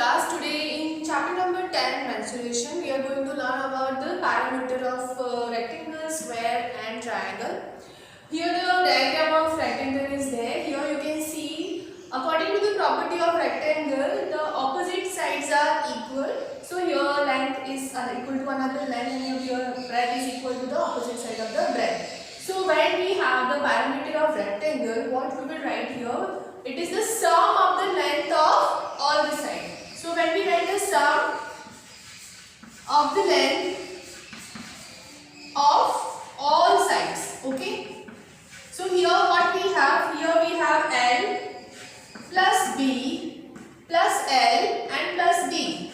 class. Today in chapter number 10 mensuration we are going to learn about the parameter of rectangle, square and triangle. Here the diagram of rectangle is there. Here you can see according to the property of rectangle the opposite sides are equal. So here length is equal to another length and here breadth is equal to the opposite side of the breadth. So when we have the parameter of rectangle, what we will write here? It is the sum of the length of all the sides. So when we write the sum of the length of all sides, okay. So here what we have? Here we have L plus B plus L and plus B.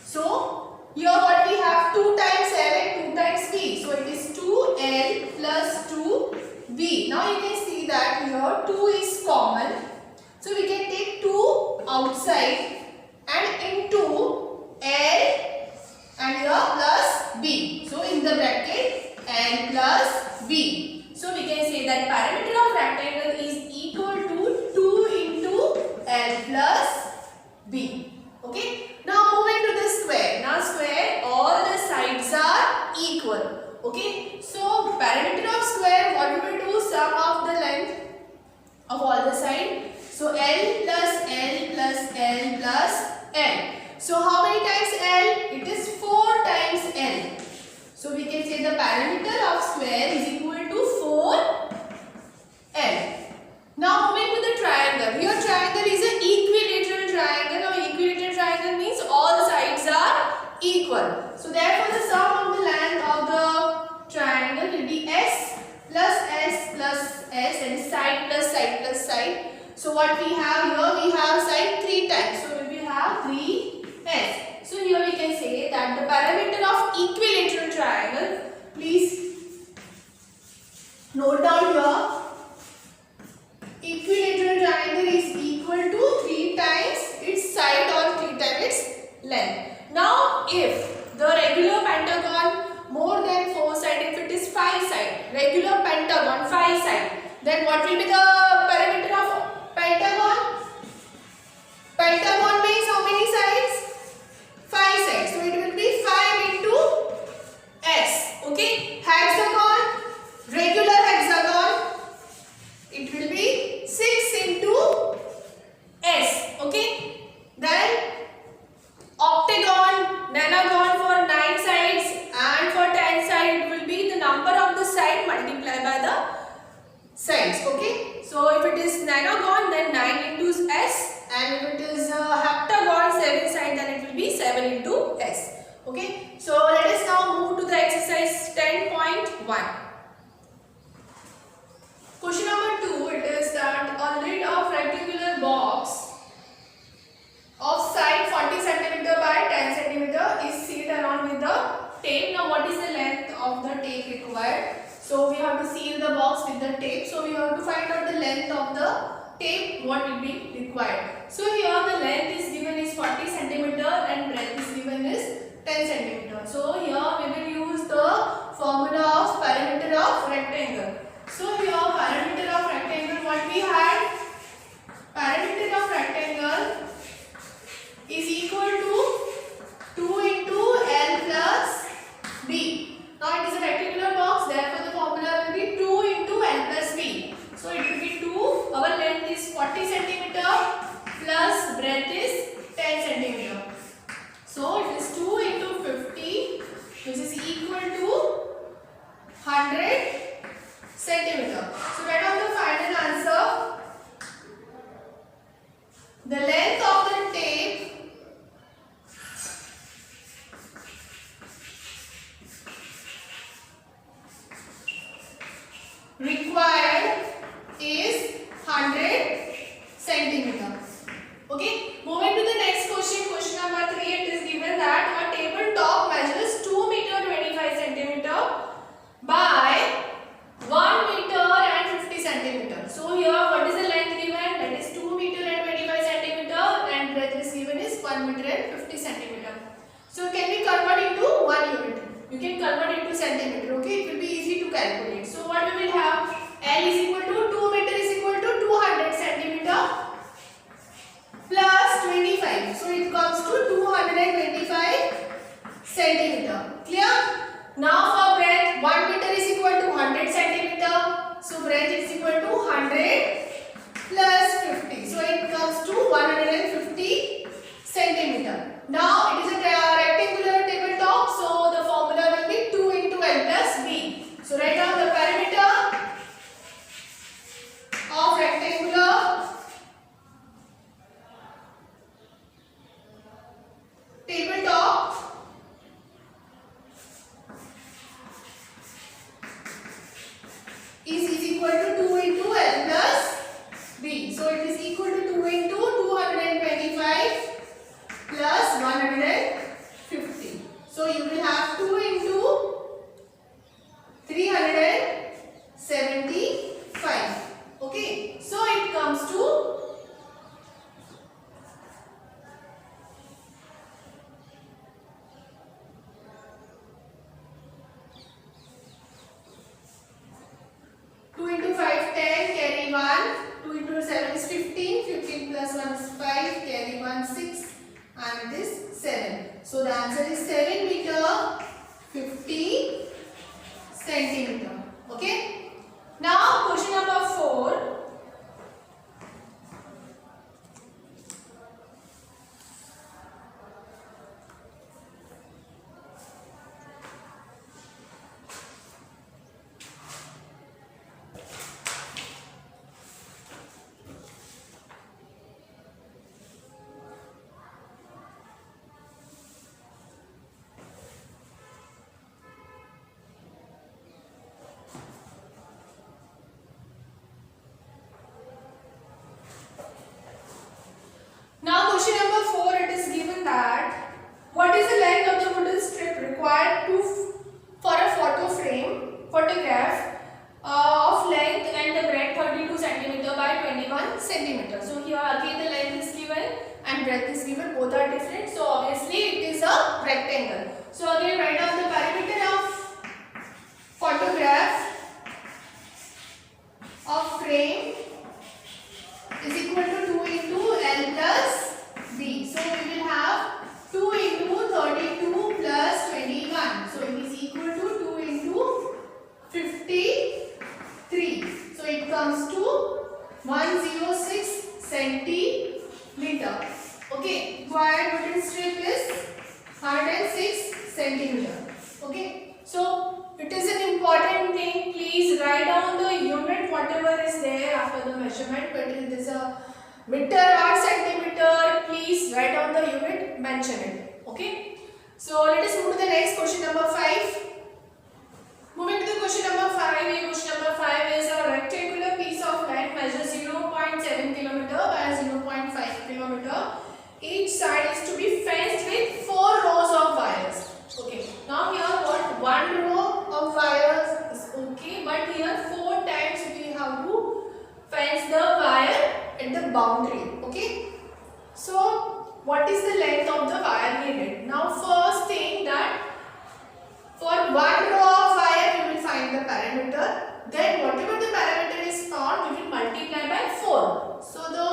So here what we have 2 times L and 2 times B. So it is 2L plus 2B. Now you can see that here 2 is common. So we can take 2 outside and into L and here plus B. So in the bracket L plus B. So we can say that parameter of rectangle is equal to 2 into L plus B. Okay. Now moving to the square. Now square, all the sides are equal. Okay. So parameter of square, what we will do? Sum of the length of all the sides. So L plus L plus L plus L. So how many times L? It is 4 times L. So we can say the parameter of square is equal to 4 L. Now moving to the triangle. Here triangle is an equilateral triangle. Now equilateral triangle means all sides are equal. So therefore the sum of the length of the triangle will be S plus S plus S and side plus side plus side. So what we have here? We have side 3 times. So we will have 3S. So here we can say that the parameter of equilateral triangle, please note down here. Equilateral triangle is equal to 3 times its side or 3 times its length. Now if the regular pentagon more than 4 side, if it is 5 side, regular pentagon 5 side, then what will be the parameter of pentagon? Pentagon means how many sides? 5 sides. So it will be 5 into S. Okay. Hexagon, regular hexagon, it will be 6 into S. Okay. Then octagon, nonagon for 9 sides and for 10 sides it will be the number of the side multiplied by the sides. Okay. So if it is nonagon then 9 into S and if it is heptagon 7 side then it will be 7 into S. Okay. So let us now move to the exercise 10.1. Question number 2, it is that a lid of rectangular box of side 40 cm by 10 cm is sealed around with the tape. Now what is the length of the tape required? So we have to seal the box with the tape. So we have to find out the length of the tape, what will be required. So here the length is given is 40 cm and breadth is given is 10 cm. So here we will use the formula of parameter of rectangle. So here parameter of rectangle, what we had? Parameter of rectangle is equal to 2 into L plus B. Now it is a rectangular box, therefore the formula will be 2 into L plus B. So it will be 2, our length is 40 cm plus breadth is 10 cm. So it is 2 into 50 which is equal to 100 centimeter. So write down the final answer. The length of the tape required is 100 centimeter. Okay. Moving to the next question. Question number 3. It is given that a tabletop measures 2 meter 25 centimeter by 1 meter and 50 100 plus 50. So it comes to 150 centimeter. Now it is a rectangular tabletop, so the formula will be 2 into L plus B. So write down the perimeter of rectangular tabletop is equal to 2 into L plus B. So it is equal to 2 into 225 plus 150. So you will have 2 into 375. Okay. So it comes to 2 into 5, 10, carry 1. 2 into 7 is 15. 15 plus 1 is 5, carry 1, 6. And it is 7. So the answer is 7 meter 50 centimeter. Okay. Now question number 4. Now question number 4, it is given that what is the length of the wooden strip required for a photograph of length and the breadth 32 cm by 21 cm. So here again the length is given and breadth is given, both are different, so obviously it is a rectangle. So again write down the perimeter of photograph of frame is equal to 2 into L plus B. So we will have 2 into 32 plus 21. So it is equal to 2 into 53. So it comes to 106 centimeter. Okay. Required wooden strip is 106 centimeter. Okay. So it is an important thing. Please write down the unit whatever is there after the measurement. Whether it is a meter or centimeter, please write down the unit, mention it. Okay. So let us move to the next question number 5. Moving to the question number 5. Question number 5 is a rectangular piece of land measures 0.7 km by 0.5 km. Each side is to be fenced with 4 rows of wires. Okay. Now here what? 1 row of wires is okay, but here 4 times we have to fence the wire at the boundary. Okay. So what is the length of the wire needed? Now first thing that for 1 row of wire we will find the parameter. Then whatever the parameter is found, we will multiply by 4. So the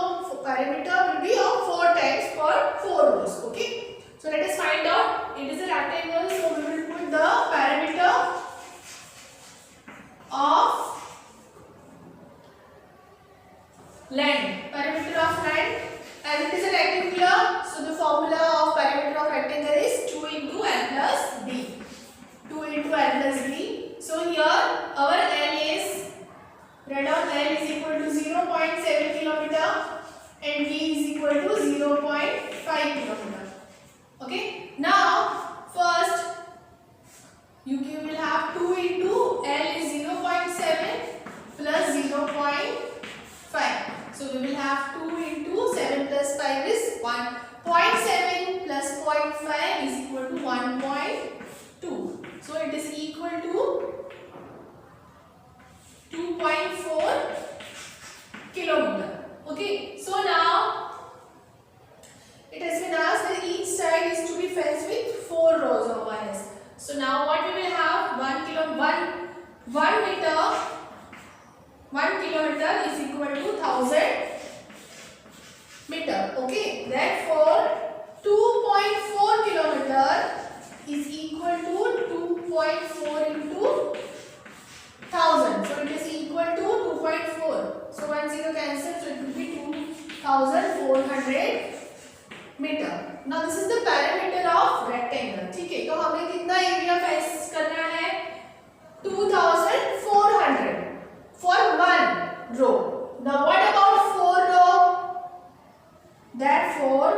parameter will be of 4 times for 4 rows. Okay. So let us find out. It is a rectangle, so we will put the parameter of length. Parameter of length, as it is a rectangular, so the formula of parameter of rectangle is 2 into L plus B. 2 into L plus B. So here our L is, write down L is equal to 0.7 km and B is equal to 0.5 km. Okay. Now first you will have 2 into L is 0.7 plus 0.5. So we will have 2 into 7 plus 5 is 1. 0.7 plus 0.5 is equal to 1.2. So it is equal to 2.4 kilometer. Okay. So now it has been asked that each side is to be fenced with 4 rows of wires. So now what we will have? 1 kilometer is equal to 1000 meter. Okay. Therefore 2.4 kilometer is equal to 2.4 into 1000. So it is equal to 2.4. So metre. Now this is the parameter of rectangle. ठीक है, तो हमें कितना area face करना है? 2400 for one row. Now what about 4 row? Therefore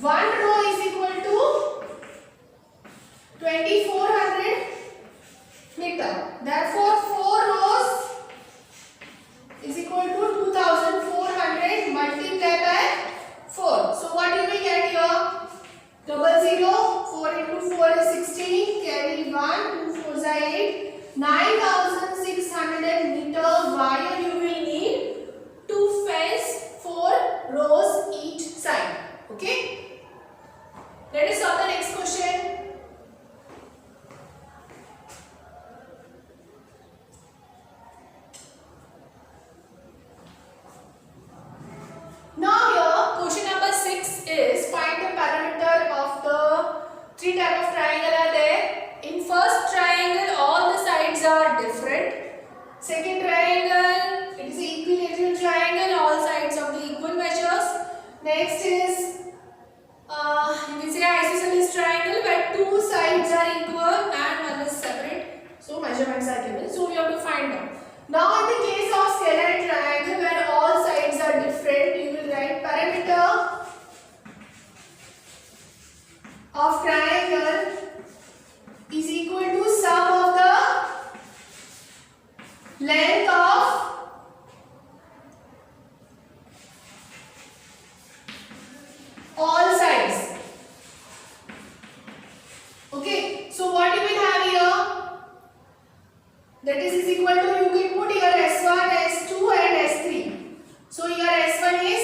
one row is equal to 2400 meter. Therefore 4 rows is equal to 2400 multiplied by 4. So what you will get here? 00. 4 into 4 is 16. Carry 1. 2 4s are 8. 9600 meter wire you will need to fence 4 rows each side. Okay. Let us solve the next question. Now here question number 6 is find the parameter of the three type of triangle are there. In first triangle all the sides are different. Second triangle it is equilateral triangle, all sides of the equal measures. Next is you can say isosceles triangle where two sides are equal and one is separate. So measurements are given. So we have to find out. Now in the case of scalar triangle where all sides are different, you will write parameter of triangle is equal to sum of the length of all sides. Okay, so what you will have here, that is equal to, you can put your S1, S2 and S3. So your S1 is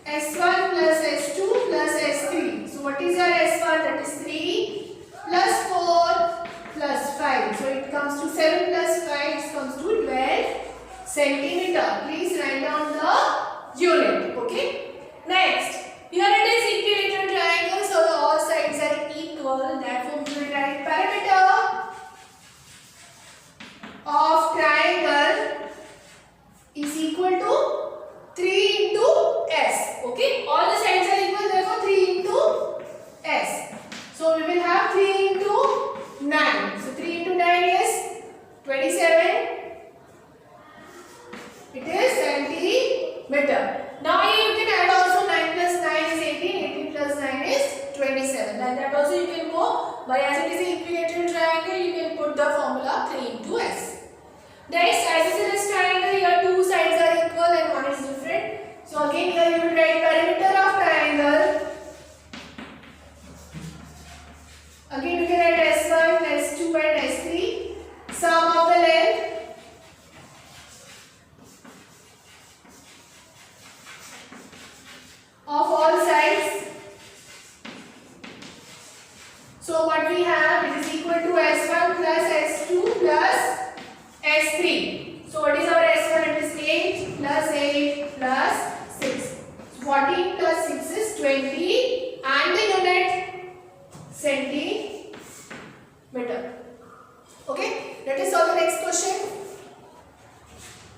S1 plus S2 plus S3. So what is your S1? That is 3 plus 4 plus 5. So it comes to 7 plus 5, it comes to 12 centimeter. Please write down the unit. Okay. Next, here it is equilateral triangle, so all sides are equal. Therefore, we will write parameter of triangle is equal to 3 into S. Okay, all the sides are equal, therefore 3 into S. So we will have 3 into 9. So 3 into 9 is 27. It is centimeter. Now you can add also 9 plus 9 is 18. 18 plus 9 is 27. Like that also you can go. But as it is an equilateral triangle, you can put the formula 3 into S. Next, isosceles triangle, here two sides are equal and one is different. So again here you will write perimeter of triangle. Again you can write S1, S2 and S3. Sum of the length of all sides. So what we have, it is equal to S1 plus S2 plus S3. So what is our S1? It is 8 plus 8 plus 6. 14 plus 6 is 20 and the unit centimeter. Okay, let us solve the next question.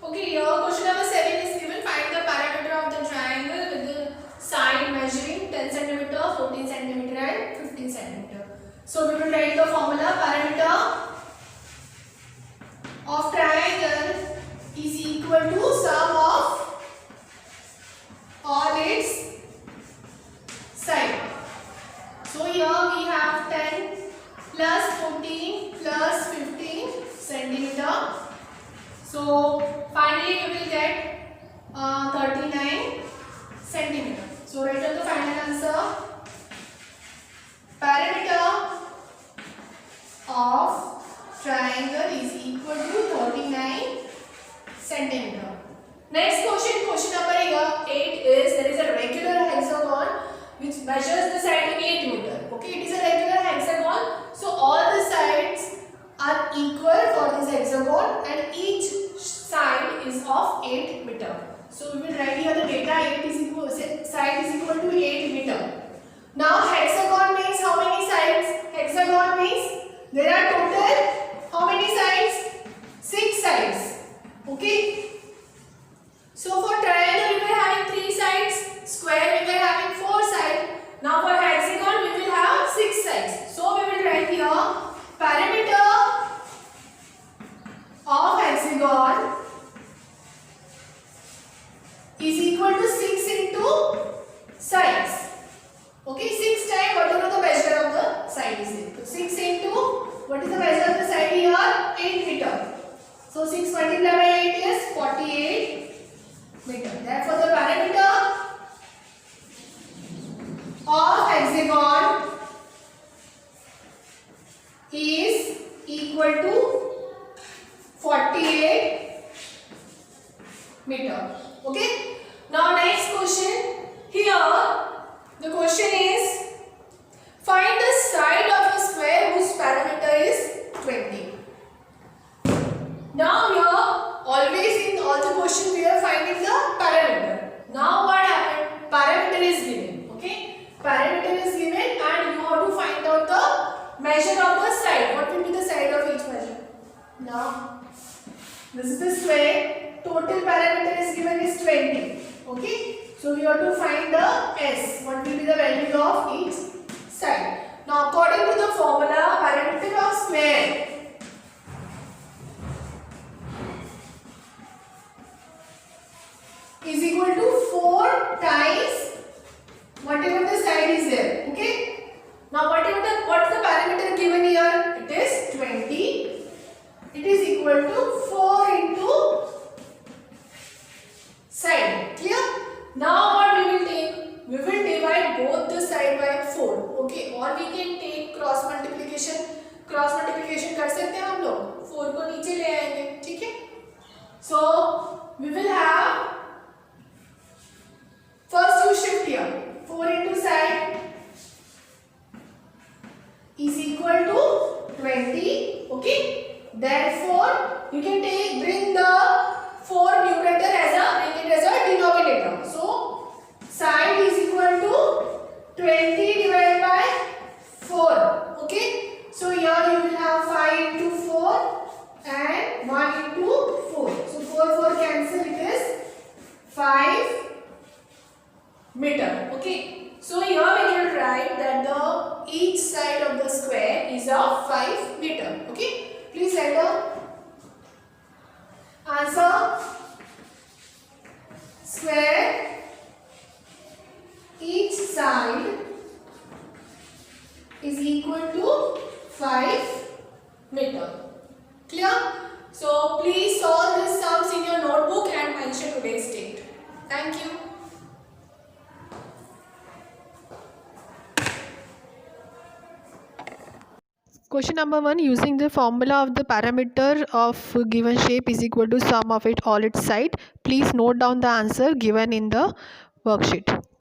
Okay, here question number 7 is given. Find the parameter of the triangle with the side measuring 10 cm, 14 cm and 15 cm. So we will write the formula. Parameter of triangle is equal to sum of all its sides. So here we have 10 plus 14 plus 15 centimeter. So finally we will get 39 centimeter. So write down the final answer. Parameter of triangle is equal to 39 centimeter. Next question, question number 8 is, there is a regular hexagon which measures the side to 8 meter. Okay, it is a regular hexagon. So all the sides are equal for this hexagon and each side is of 8 meter. So we will write here the data. 8 is equal, side is equal to 8 meter. Now hexagon means how many sides? Hexagon means there are total how many sides? 6 sides. Okay. So for triangle we were having 3 sides. Square we meter. Okay. Now next question. Here the question is, find the side of a square whose perimeter is 20. Now here, always in all the questions we are finding the parameter. Now what happened? Parameter is given. Okay. Parameter is given and you have to find out the measure of the side. What will be the side of each measure? Now this is the square. Total parameter is given is 20. Okay. So we have to find the S. What will be the value of each side? Now according to the formula, perimeter of square is equal to 4 times whatever the side is there. Okay. Now what's the parameter given here? It is 20. It is equal to 4 into side. Clear? Now what we will take? We will divide both the side by 4. Okay. Or we can take cross multiplication. Cross multiplication कर सकते हैं हम लोग, 4 को नीचे ले आएंगे. ठीक है. So we will have, first you shift here, 4 into side is equal to 20. Okay. Therefore you can bring the 4 numerator bring it as a denominator. So side is equal to 20 divided by 4. Okay. So here you will have 5 into 4 and 1 into 4. So 4 cancel, it is 5 meter. Okay. So here we can write that each side of the square is of 5 meter. Okay. Please write the answer. Square, each side is equal to 5 meter. Clear? So please solve these sums in your notebook and mention today's date. Thank you. Question number 1. Using the formula of the parameter of given shape is equal to sum of all its side. Please note down the answer given in the worksheet.